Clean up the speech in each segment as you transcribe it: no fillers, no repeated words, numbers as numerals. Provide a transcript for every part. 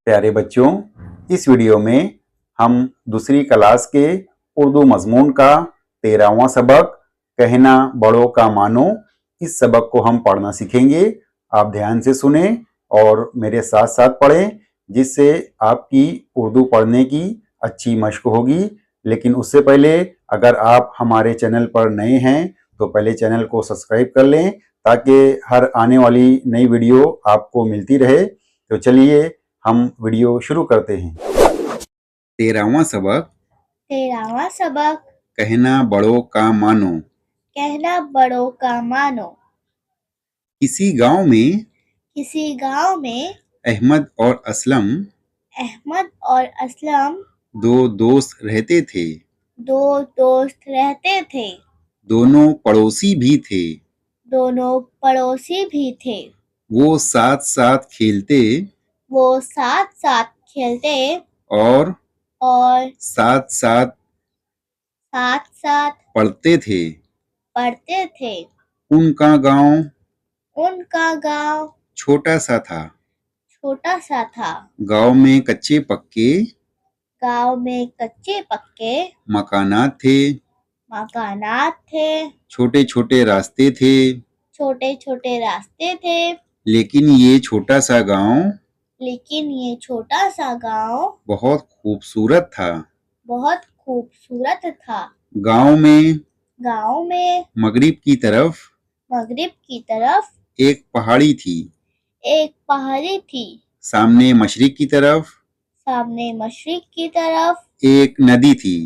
प्यारे बच्चों, इस वीडियो में हम दूसरी क्लास के उर्दू मजमून का 13वां सबक कहना बड़ों का मानो, इस सबक को हम पढ़ना सीखेंगे। आप ध्यान से सुने और मेरे साथ साथ पढ़ें, जिससे आपकी उर्दू पढ़ने की अच्छी मशक होगी। लेकिन उससे पहले अगर आप हमारे चैनल पर नए हैं तो पहले चैनल को सब्सक्राइब कर लें, ताकि हर आने वाली नई वीडियो आपको मिलती रहे। तो चलिए हम वीडियो शुरू करते हैं। 13वां सबक 13वां सबक कहना बड़ों का मानो। कहना बड़ों का मानो। किसी गांव में अहमद और असलम दो दोस्त रहते थे। दोनों पड़ोसी भी थे। वो साथ साथ खेलते और साथ साथ पढ़ते थे। उनका गांव छोटा सा था। गांव में कच्चे पक्के मकानात थे। छोटे छोटे रास्ते थे। लेकिन ये छोटा सा गांव बहुत खूबसूरत था। गांव में मगरिब की तरफ एक पहाड़ी थी। सामने मशरिक की तरफ एक नदी थी।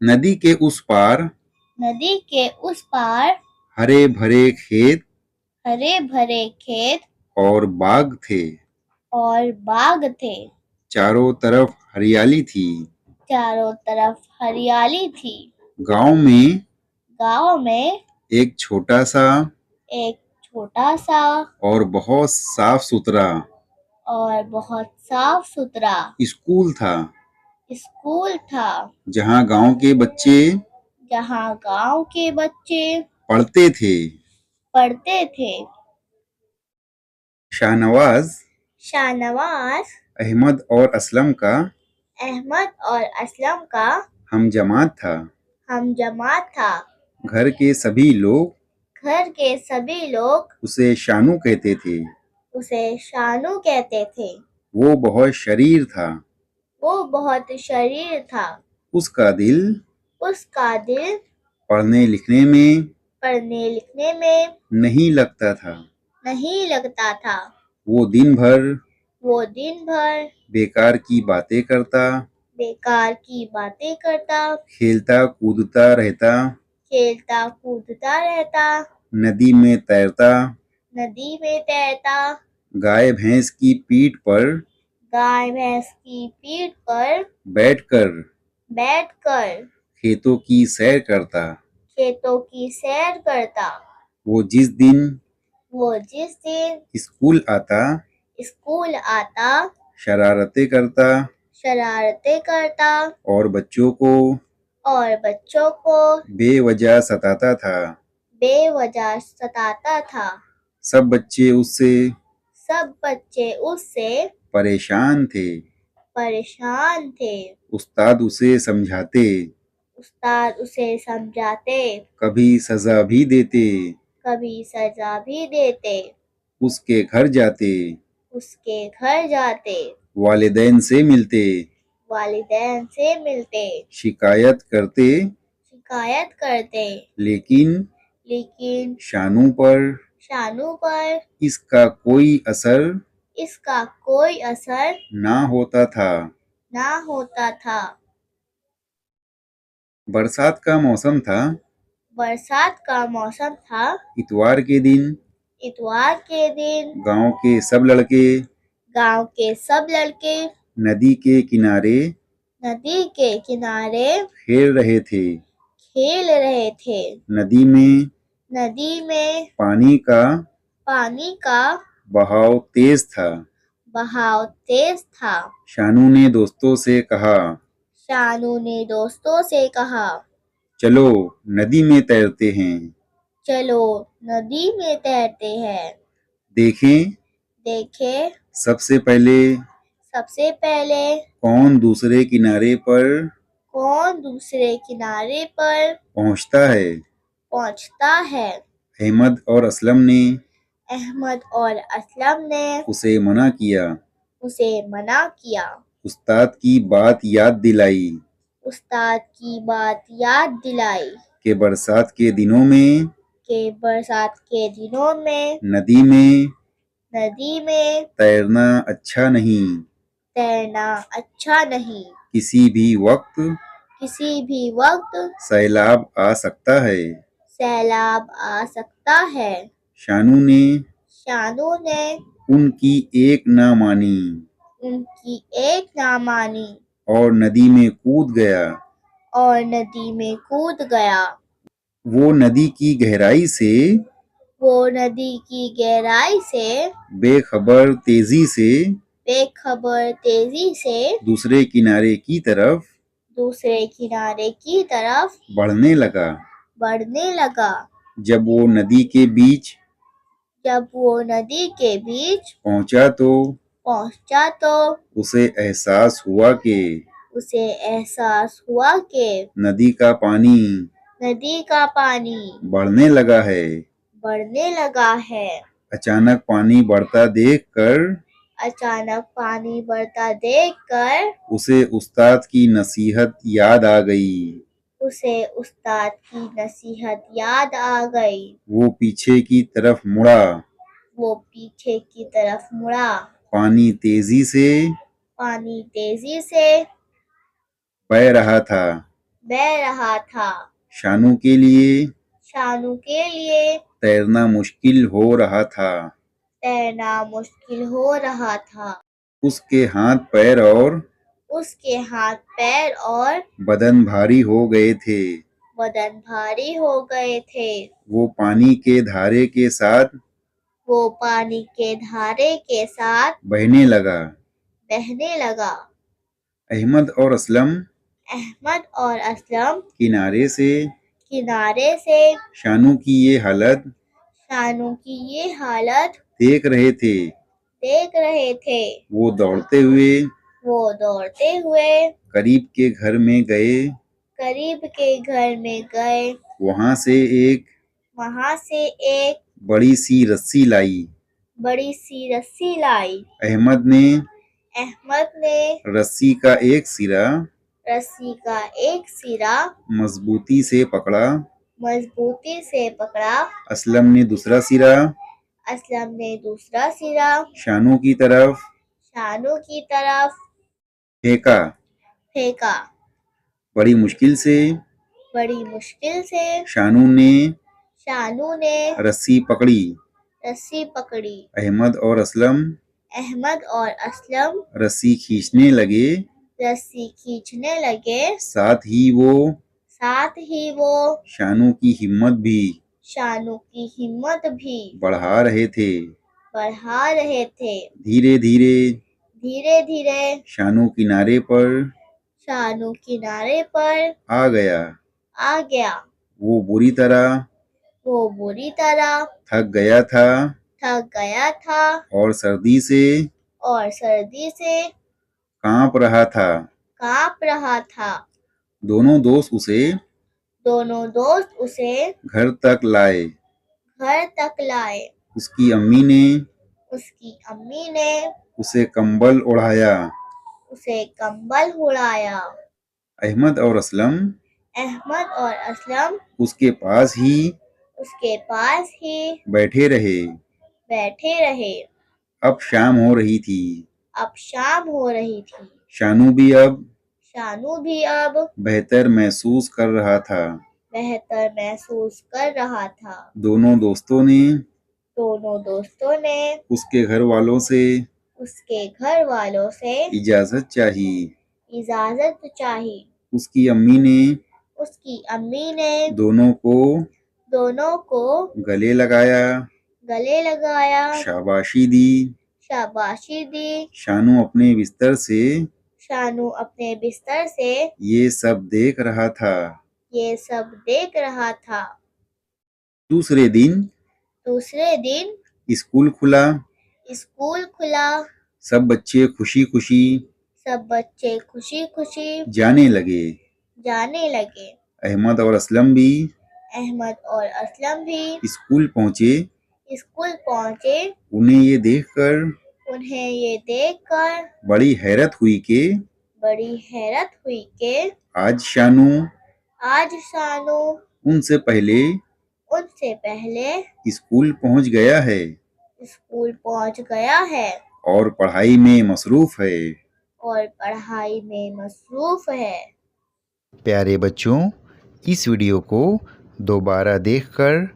नदी के उस पार हरे भरे खेत और बाग थे। चारों तरफ हरियाली थी। गांव में एक छोटा सा और बहुत साफ सुथरा स्कूल था। जहां गांव के बच्चे पढ़ते थे। शाहनवाज अहमद और असलम का हम जमात था। घर के सभी लोग उसे शानू कहते थे। वो बहुत शरीर था। उसका दिल पढ़ने लिखने में नहीं लगता था। वो दिन भर बेकार की बातें करता, खेलता कूदता रहता, नदी में तैरता, गाय भैंस की पीठ पर बैठकर खेतों की सैर करता। वो जिस दिन स्कूल आता शरारतें करता और बच्चों को बेवजह सताता था। सब बच्चे उससे परेशान थे। उस्ताद उसे समझाते, कभी सजा भी देते। उसके घर जाते, वालिदैन से मिलते, शिकायत करते। लेकिन शानू पर इसका कोई असर ना होता था। बरसात का मौसम था। इतवार के दिन गांव के सब लड़के नदी के किनारे खेल रहे थे। नदी में पानी का बहाव तेज था। शानू ने दोस्तों से कहा, चलो नदी में तैरते हैं। देखें देखे सबसे पहले कौन दूसरे किनारे पर कौन दूसरे किनारे पर पहुंचता है। पहुंचता है। अहमद और असलम ने अहमद और असलम ने उसे मना किया। उस्ताद की बात याद दिलाई कि बरसात के दिनों में नदी में तैरना अच्छा नहीं। किसी भी वक्त सैलाब आ सकता है। शानू ने उनकी एक ना मानी और नदी में कूद गया। वो नदी की गहराई से बेखबर तेजी से दूसरे किनारे की तरफ बढ़ने लगा। जब वो नदी के बीच पहुंचा तो उसे एहसास हुआ कि नदी का पानी बढ़ने लगा है। अचानक पानी बढ़ता देखकर उसे उस्ताद की नसीहत याद आ गई। वो पीछे की तरफ मुड़ा। पानी तेजी से बह रहा था। शानू के लिए तैरना मुश्किल हो रहा था। उसके हाथ पैर और बदन भारी हो गए थे। वो पानी के धारे के साथ बहने लगा। अहमद और असलम किनारे से शानू की ये हालत देख रहे थे। वो दौड़ते हुए करीब के घर में गए। वहां से एक बड़ी सी रस्सी लाई। अहमद ने रस्सी का एक सिरा मजबूती से पकड़ा। असलम ने दूसरा सिरा शानू की तरफ फेंका। बड़ी मुश्किल से शानू ने रस्सी पकड़ी। अहमद और असलम रस्सी खींचने लगे। साथ ही वो शानू की हिम्मत भी बढ़ा रहे थे। धीरे धीरे शानू किनारे पर आ गया। वो बुरी तरह थक गया था और सर्दी से कांप रहा था। दोनों दोस्त उसे घर तक लाए। उसकी अम्मी ने उसे कंबल ओढ़ाया। अहमद और असलम उसके पास ही बैठे रहे। अब शाम हो रही थी। शानू भी अब बेहतर महसूस कर रहा था। दोनों दोस्तों ने उसके घर वालों से इजाजत चाही। उसकी अम्मी ने दोनों को गले लगाया। शाबाशी दी। शानू अपने बिस्तर से ये सब देख रहा था। दूसरे दिन स्कूल खुला। स्कूल खुला, सब बच्चे खुशी खुशी सब बच्चे खुशी खुशी जाने लगे। जाने लगे। अहमद और असलम भी अहमद और असलम भी स्कूल पहुंचे। स्कूल पहुंचे। उन्हें ये देखकर बड़ी हैरत हुई कि आज शानू उनसे पहले स्कूल पहुंच गया है और पढ़ाई में मसरूफ है। प्यारे बच्चों, इस वीडियो को दोबारा देखकर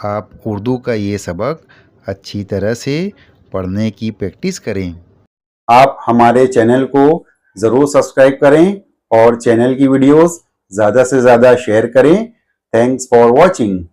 आप उर्दू का ये सबक अच्छी तरह से पढ़ने की प्रैक्टिस करें। आप हमारे चैनल को ज़रूर सब्सक्राइब करें और चैनल की वीडियोस ज़्यादा से ज़्यादा शेयर करें। Thanks for watching.